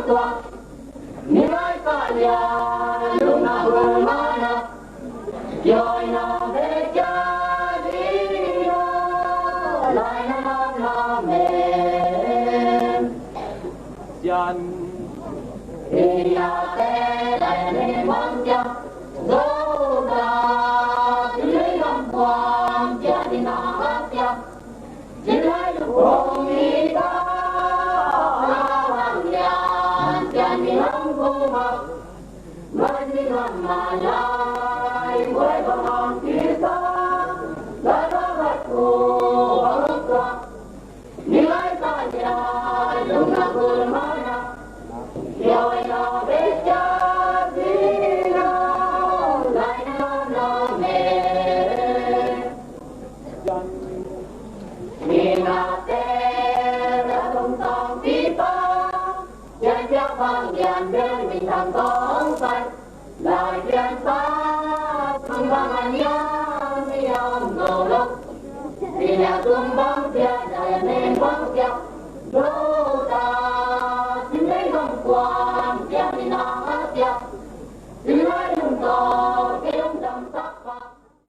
tua nilai kaya luna humana yoi na beja dino lai na me yan iya te lai ne manja zoda dili gampang jadi na hapya jilai lumita Malay, buhay bang kita, lalabat ko ang ka, nilay kanya yung nagulmana, yaway na betya dino, lay na namin. Minater atong tang pipa, yan siya pang yan din bintang tong pan. Lại gian phá không bằng anh nhớ mi ông ngô lúc thì nhà tuôn bóng kia đại nên bóng kia đô ta